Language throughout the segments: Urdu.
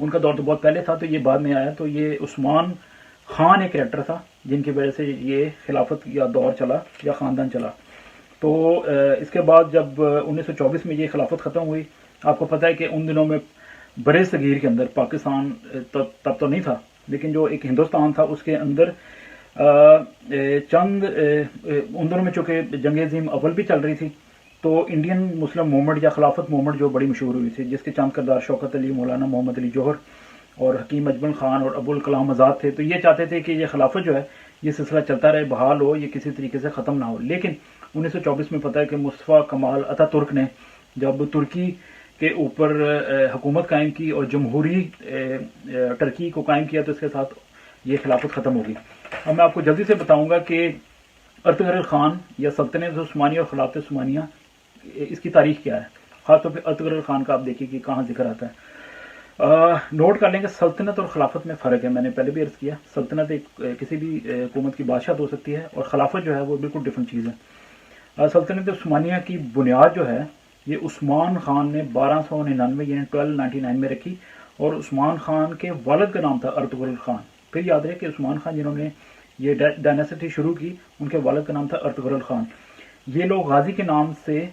ان کا دور تو بہت پہلے تھا، تو یہ بعد میں آیا. تو یہ عثمان خان ایک کریکٹر تھا جن کی وجہ سے یہ خلافت یا دور چلا یا خاندان چلا. تو اس کے بعد جب 1924 میں یہ خلافت ختم ہوئی، آپ کو پتہ ہے کہ ان دنوں میں برے صغیر کے اندر پاکستان تب تو نہیں تھا، لیکن جو ایک ہندوستان تھا اس کے اندر چند ان دنوں میں چونکہ جنگ عظیم اول بھی چل رہی تھی، تو انڈین مسلم موومنٹ یا خلافت موومنٹ جو بڑی مشہور ہوئی تھی، جس کے چند کردار شوکت علی، مولانا محمد علی جوہر اور حکیم اجمل خان اور ابوالکلام آزاد تھے. تو یہ چاہتے تھے کہ یہ خلافت جو ہے یہ سلسلہ چلتا رہے، بحال ہو، یہ کسی طریقے سے ختم نہ ہو. لیکن 1924 میں پتہ ہے کہ مصطفیٰ کمال اتا ترک نے جب ترکی کے اوپر حکومت قائم کی اور جمہوری ٹرکی کو قائم کیا، تو اس کے ساتھ یہ خلافت ختم ہوگی. اب میں آپ کو جلدی سے بتاؤں گا کہ ارطغرل خان یا سلطنت عثمانیہ اور خلافت عثمانیہ اس کی تاریخ کیا ہے. خاص طور پہ ارطغرل خان کا آپ دیکھیے کہ کہاں ذکر آتا ہے. نوٹ کر لیں کہ سلطنت اور خلافت میں فرق ہے. میں نے پہلے بھی عرض کیا، سلطنت ایک کسی بھی حکومت کی بادشاہ ہو سکتی ہے، اور خلافت جو ہے وہ بالکل ڈفرینٹ چیز ہے. سلطنت عثمانیہ کی بنیاد جو ہے یہ عثمان خان نے 1299 یعنی 1299 میں رکھی، اور عثمان خان کے والد کا نام تھا ارطغرل خان. پھر یاد رہے کہ عثمان خان جنہوں نے یہ ڈائناسٹی شروع کی، ان کے والد کا نام تھا ارطغرل خان. یہ لوگ غازی کے نام سے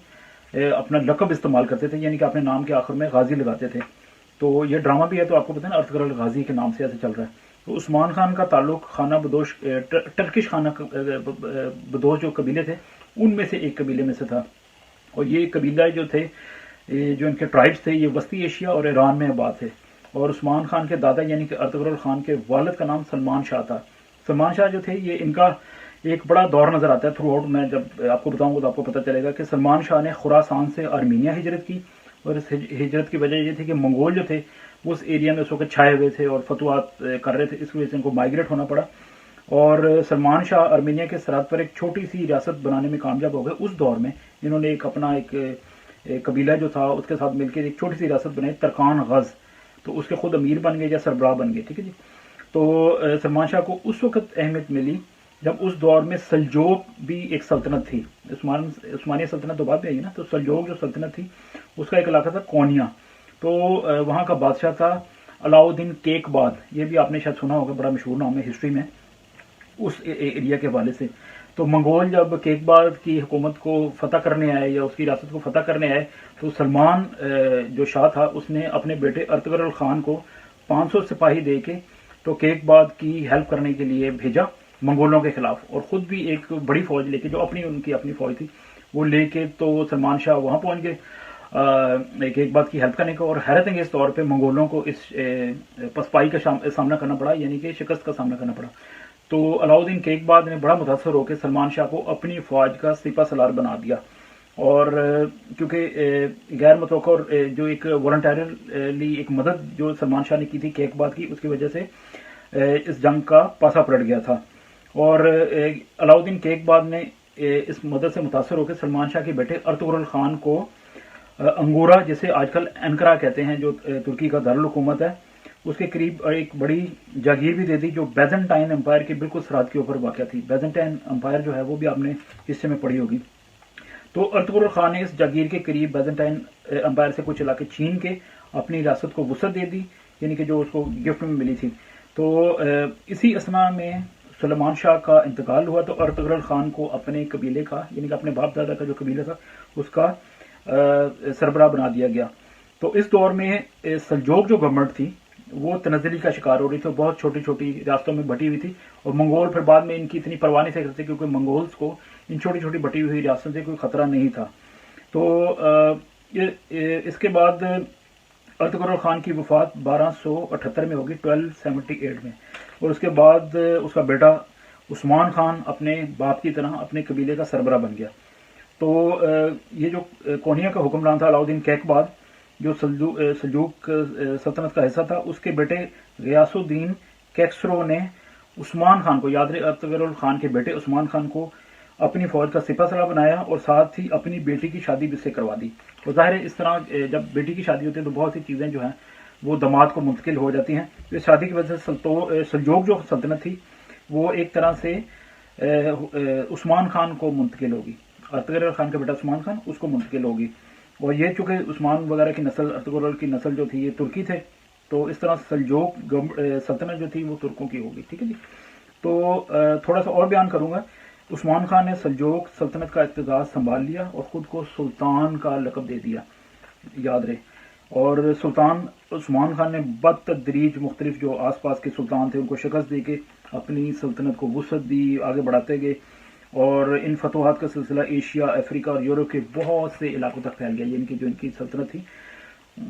اپنا لقب استعمال کرتے تھے، یعنی کہ اپنے نام کے آخر میں غازی لگاتے تھے. تو یہ ڈرامہ بھی ہے، تو آپ کو پتہ ہے نا ارطغرل غازی کے نام سے ایسے چل رہا ہے. تو عثمان خان کا تعلق خانہ بدوش ٹرکش خانہ بدوش جو قبیلے تھے ان میں سے ایک قبیلے میں سے تھا. اور یہ قبیلہ جو تھے، جو ان کے ٹرائبس تھے، یہ وسطی ایشیا اور ایران میں آباد تھے. اور عثمان خان کے دادا یعنی کہ ارطغرل خان کے والد کا نام سلمان شاہ تھا. سلمان شاہ جو تھے یہ ان کا ایک بڑا دور نظر آتا ہے تھرو آؤٹ. میں جب آپ کو بتاؤں گا تو آپ کو پتہ چلے گا کہ سلمان شاہ نے خراسان سے آرمینیا ہجرت کی، اور اس ہجرت کی وجہ یہ تھی کہ منگول جو تھے وہ اس ایریا میں اس وقت چھائے ہوئے تھے اور فتوحات کر رہے تھے، اس وجہ سے ان کو مائگریٹ ہونا پڑا. اور سلمان شاہ آرمینیا کے سرحد پر ایک چھوٹی سی ریاست بنانے میں کامیاب ہو گئے. اس دور میں انہوں نے ایک اپنا ایک قبیلہ جو تھا اس کے ساتھ مل کے ایک چھوٹی سی ریاست بنائی، ترکان غز. تو اس کے خود امیر بن گئے یا سربراہ بن گئے. ٹھیک ہے جی. تو سلمان شاہ کو اس وقت اہمیت ملی جب اس دور میں سلجوق بھی ایک سلطنت تھی. عثمانیہ سلطنت تو بعد میں آئی نا. تو سلجوق جو سلطنت تھی اس کا ایک علاقہ تھا کونیا. تو وہاں کا بادشاہ تھا علاؤدین کیکباد. یہ بھی آپ نے شاید سنا ہوگا، بڑا مشہور نام ہے ہسٹری میں اس ایریا کے حوالے سے. تو منگول جب کیکباد کی حکومت کو فتح کرنے آئے یا اس کی ریاست کو فتح کرنے آئے، تو سلمان جو شاہ تھا اس نے اپنے بیٹے ارطغرل خان کو 500 سپاہی دے کے تو کیکباد کی ہیلپ کرنے کے لیے بھیجا منگولوں کے خلاف، اور خود بھی ایک بڑی فوج لے کے، جو ان کی اپنی فوج تھی وہ لے کے، تو سلمان شاہ وہاں پہنچ گئے کیکباد کی ہیلپ کرنے کو. اور حیرت انگیز طور پہ منگولوں کو اس پسپائی کا سامنا کرنا پڑا، یعنی کہ شکست کا سامنا کرنا پڑا. تو علاؤدین کیکباد نے بڑا متاثر ہو کے سلمان شاہ کو اپنی فوج کا سپہ سالار بنا دیا. اور کیونکہ غیر متوقع جو ایک والنٹیرلی ایک مدد جو سلمان شاہ نے کی تھی کیکباد کی، اس کی وجہ سے اس جنگ کا پاسا پلٹ گیا تھا. اور علاؤدین کیکباد نے اس مدد سے متاثر ہو کے سلمان شاہ کے بیٹے ارطغرل خان کو انگورا، جسے آج کل انکرا کہتے ہیں، جو ترکی کا دارالحکومت ہے، اس کے قریب ایک بڑی جاگیر بھی دے دی جو بیزنٹائن امپائر کے بالکل سرحد کے اوپر واقع تھی. بیزنٹائن امپائر جو ہے وہ بھی آپ نے حصے میں پڑھی ہوگی. تو ارطغرل خان نے اس جاگیر کے قریب بیزنٹائن امپائر سے کچھ علاقے چھین کے اپنی ریاست کو وسعت دے دی، یعنی کہ جو اس کو گفٹ میں ملی تھی. تو اسی اسنا میں سلمان شاہ کا انتقال ہوا، تو ارطغرل خان کو اپنے قبیلے کا، یعنی کہ اپنے باپ دادا کا جو قبیلہ تھا اس کا سربراہ بنا دیا گیا. تو اس دور میں سلجوق جو گورنمنٹ تھی وہ تنزلی کا شکار ہو رہی تھی، بہت چھوٹی چھوٹی ریاستوں میں بٹی ہوئی تھی. اور منگول پھر بعد میں ان کی اتنی پرواہ نہیں کرتے، کیونکہ منگولز کو ان چھوٹی چھوٹی بٹی ہوئی ریاستوں سے کوئی خطرہ نہیں تھا. تو اس کے بعد ارطغرل خان کی وفات 1278 میں ہوگی، 1278 میں. اور اس کے بعد اس کا بیٹا عثمان خان اپنے باپ کی طرح اپنے قبیلے کا سربراہ بن گیا. تو یہ جو کونیا کا حکمران تھا علاؤدین کیکباد، جو سلجوق سلطنت کا حصہ تھا، اس کے بیٹے غیاث الدین کیکسرو نے عثمان خان کو، یاد رہے ارطغرل خان کے بیٹے عثمان خان کو، اپنی فوج کا سپہ سالار بنایا، اور ساتھ ہی اپنی بیٹی کی شادی بھی اس سے کروا دی. تو ظاہر ہے اس طرح جب بیٹی کی شادی ہوتی ہے تو بہت سی چیزیں جو ہیں وہ داماد کو منتقل ہو جاتی ہیں. اس شادی کی وجہ سے سلجوق جو سلطنت تھی وہ ایک طرح سے عثمان خان کو منتقل ہوگی. ارطغرل خان کا بیٹا عثمان خان اس کو منتقل ہوگی. اور یہ چونکہ عثمان وغیرہ کی نسل، ارطغرل کی نسل جو تھی یہ ترکی تھے، تو اس طرح سلجوق سلطنت جو تھی وہ ترکوں کی ہوگی. ٹھیک ہے جی. تو تھوڑا سا اور بیان کروں گا. عثمان خان نے سلجوق سلطنت کا اقتدار سنبھال لیا اور خود کو سلطان کا لقب دے دیا, یاد رہے. اور سلطان عثمان خان نے بدتدریج مختلف جو آس پاس کے سلطان تھے ان کو شکست دے کے اپنی سلطنت کو وسعت دی, آگے بڑھاتے گئے, اور ان فتوحات کا سلسلہ ایشیا, افریقہ اور یورپ کے بہت سے علاقوں تک پھیل گیا, یہ ان کی سلطنت تھی.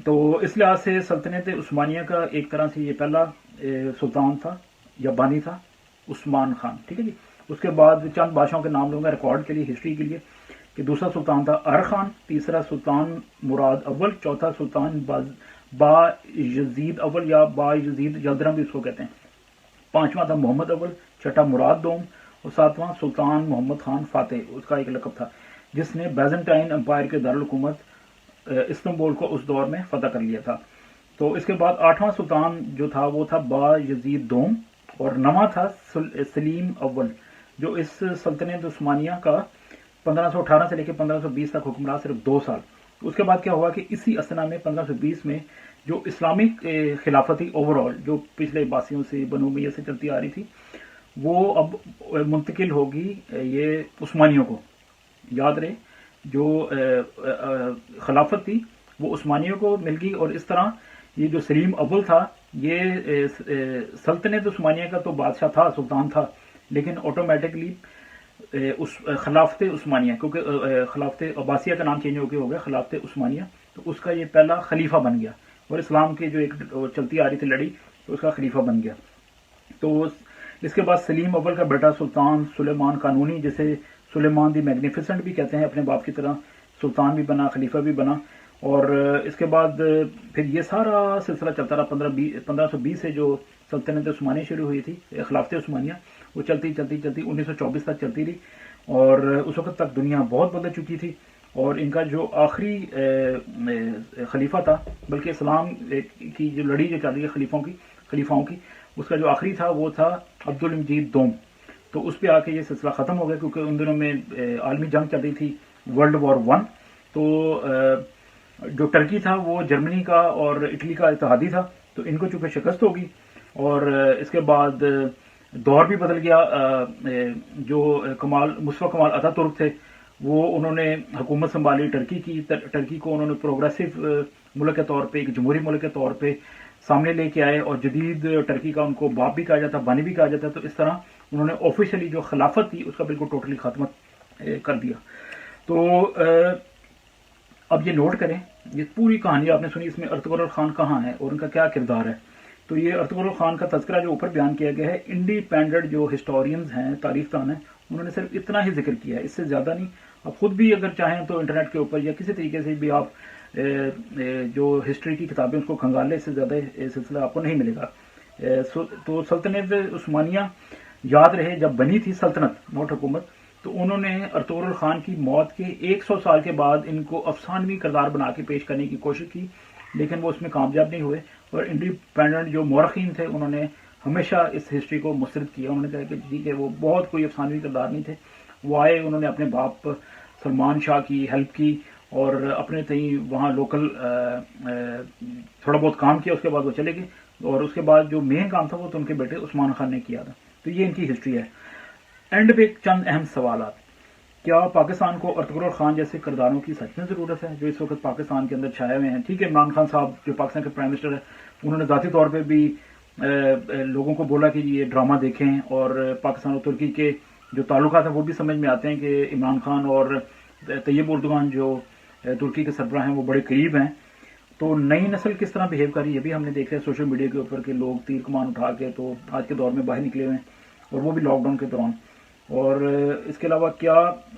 تو اس لحاظ سے سلطنت عثمانیہ کا ایک طرح سے یہ پہلا سلطان تھا یا بانی تھا عثمان خان. ٹھیک ہے جی. اس کے بعد چند بادشاہوں کے نام لوں گا ریکارڈ کے لیے, ہسٹری کے لیے, کہ دوسرا سلطان تھا ار خان, تیسرا سلطان مراد اول, چوتھا سلطان با یزید اول یا با یزید جلدرم بھی اس کو کہتے ہیں, پانچواں تھا محمد اول, چھٹا مراد دوم, اور ساتواں سلطان محمد خان فاتح, اس کا ایک لقب تھا, جس نے بیزنٹائن امپائر کے دارالحکومت استنبول کو اس دور میں فتح کر لیا تھا. تو اس کے بعد آٹھواں سلطان جو تھا وہ تھا با یزید دوم, اور نواں تھا سلیم اول, جو اس سلطنت عثمانیہ کا 1518 سے لے کے 1520 تک حکم رہا, صرف 2 سال. اس کے بعد کیا ہوا کہ اسی اسنا میں 1520 میں جو اسلامک خلافت تھی اوور آل, جو پچھلے عباسیوں سے بنو امیہ سے چلتی آ رہی تھی, وہ اب منتقل ہوگی یہ عثمانیوں کو. یاد رہے جو خلافت تھی وہ عثمانیوں کو مل گئی, اور اس طرح یہ جو سلیم اول تھا یہ سلطنت عثمانیہ کا تو بادشاہ تھا, سلطان تھا, لیکن آٹومیٹکلی خلافت عثمانیہ, کیونکہ خلافت عباسیہ کا نام چینج ہو گیا خلافت عثمانیہ, تو اس کا یہ پہلا خلیفہ بن گیا, اور اسلام کی جو ایک چلتی آ رہی تھی لڑی, تو اس کا خلیفہ بن گیا. تو اس کے بعد سلیم اول کا بیٹا سلطان سلیمان قانونی, جسے سلیمان دی میگنیفیسنٹ بھی کہتے ہیں, اپنے باپ کی طرح سلطان بھی بنا, خلیفہ بھی بنا. اور اس کے بعد پھر یہ سارا سلسلہ چلتا رہا. 1520 سے جو سلطنت عثمانیہ شروع ہوئی تھی, خلافت عثمانیہ, وہ چلتی 1924 تک چلتی رہی, اور اس وقت تک دنیا بہت بدل چکی تھی. اور ان کا جو آخری خلیفہ تھا, بلکہ اسلام کی جو لڑی جو چل رہی ہے خلیفاؤں کی, اس کا جو آخری تھا وہ تھا عبد المجید دوم. تو اس پہ آ کے یہ سلسلہ ختم ہو گیا, کیونکہ ان دنوں میں عالمی جنگ چل رہی تھی, ورلڈ وار 1. تو جو ٹرکی تھا وہ جرمنی کا اور اٹلی کا اتحادی تھا, تو ان کو چونکہ شکست ہوگی, اور اس کے بعد دور بھی بدل گیا. جو مصطفیٰ کمال اتا ترک تھے وہ انہوں نے حکومت سنبھالی ٹرکی کی. ٹرکی کو انہوں نے پروگریسو ملک کے طور پہ, ایک جمہوری ملک کے طور پہ سامنے لے کے آئے, اور جدید ٹرکی کا ان کو باپ بھی کہا جاتا, بانی بھی کہا جاتا. تو اس طرح انہوں نے آفیشلی جو خلافت تھی اس کا بالکل ٹوٹلی خاتمہ کر دیا. تو اب یہ نوٹ کریں, یہ پوری کہانی آپ نے سنی, اس میں ارطغرل خان کہاں ہے اور ان کا کیا کردار ہے. تو یہ ارطغرل خان کا تذکرہ جو اوپر بیان کیا گیا ہے, انڈیپینڈنٹ جو ہسٹورینز ہیں, تاریخ دان ہیں, انہوں نے صرف اتنا ہی ذکر کیا ہے, اس سے زیادہ نہیں. آپ خود بھی اگر چاہیں تو انٹرنیٹ کے اوپر یا کسی طریقے سے بھی آپ جو ہسٹری کی کتابیں اس کو کھنگال لیں, اس سے زیادہ سلسلہ آپ کو نہیں ملے گا. تو سلطنت عثمانیہ یاد رہے جب بنی تھی سلطنت, نوٹ حکومت, تو انہوں نے ارطغرل خان کی موت کے 100 سال کے بعد ان کو افسانوی کردار بنا کے پیش کرنے کی کوشش کی, لیکن وہ اس میں کامیاب نہیں ہوئے. اور انڈیپینڈنٹ جو مورخین تھے انہوں نے ہمیشہ اس ہسٹری کو مسترد کیا. انہوں نے کہا کہ ٹھیک ہے وہ بہت کوئی افسانوی کردار نہیں تھے, وہ آئے, انہوں نے اپنے باپ سلمان شاہ کی ہیلپ کی اور اپنے تئیں وہاں لوکل تھوڑا بہت کام کیا, اس کے بعد وہ چلے گئے. اور اس کے بعد جو مین کام تھا وہ تو ان کے بیٹے عثمان خان نے کیا تھا. تو یہ ان کی ہسٹری ہے. اینڈ پہ چند اہم سوالات. کیا پاکستان کو ارطغرل خان جیسے کرداروں کی سچ میں ضرورت ہے جو اس وقت پاکستان کے اندر چھائے ہوئے ہیں؟ ٹھیک ہے, عمران خان صاحب جو پاکستان کے پرائم منسٹر ہے, انہوں نے ذاتی طور پہ بھی لوگوں کو بولا کہ یہ ڈرامہ دیکھیں, اور پاکستان اور ترکی کے جو تعلقات ہیں وہ بھی سمجھ میں آتے ہیں کہ عمران خان اور طیب اردوغان جو ترکی کے سربراہ ہیں وہ بڑے قریب ہیں. تو نئی نسل کس طرح بہیو کر رہی ہے یہ بھی ہم نے دیکھا ہے سوشل میڈیا کے اوپر, کہ لوگ تیر کمان اٹھا کے تو آج کے دور میں باہر نکلے ہوئے ہیں, اور وہ بھی لاک ڈاؤن کے دوران. اور اس کے علاوہ کیا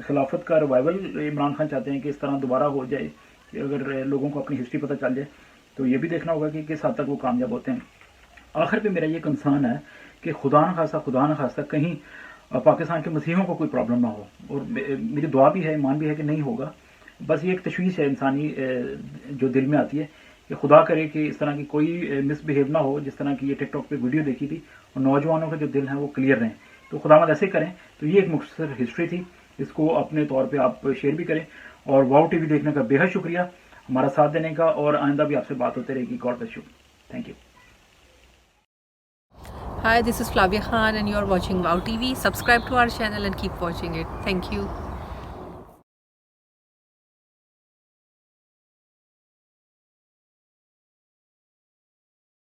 خلافت کا ریوائول عمران خان چاہتے ہیں کہ اس طرح دوبارہ ہو جائے, کہ اگر لوگوں کو اپنی ہسٹری پتہ چل جائے, تو یہ بھی دیکھنا ہوگا کہ کس حد تک وہ کامیاب ہوتے ہیں. آخر پہ میرا یہ کنسرن ہے کہ خدا نہ خواستہ کہیں پاکستان کے مسیحیوں کو کوئی پرابلم نہ ہو, اور میری دعا بھی ہے, ایمان بھی ہے کہ نہیں ہوگا. بس یہ ایک تشویش ہے انسانی جو دل میں آتی ہے, کہ خدا کرے کہ اس طرح کی کوئی مس بہیو نہ ہو, جس طرح کی یہ ٹک ٹاک پہ ویڈیو دیکھی تھی, اور نوجوانوں کے جو دل ہیں وہ کلیئر رہیں. تو خدا مند ایسے کریں. تو یہ ایک مختصر ہسٹری تھی, اس کو اپنے طور پہ آپ شیئر بھی کریں. اور واؤ ٹی وی دیکھنے کا بے حد شکریہ, ہمارا ساتھ دینے کا, اور آئندہ بھی آپ سے بات ہوتے رہے گی. God bless you. Thank you. Hi, this is Flavia Khan and you're watching Wow TV. Subscribe to our channel and keep watching it. Thank you.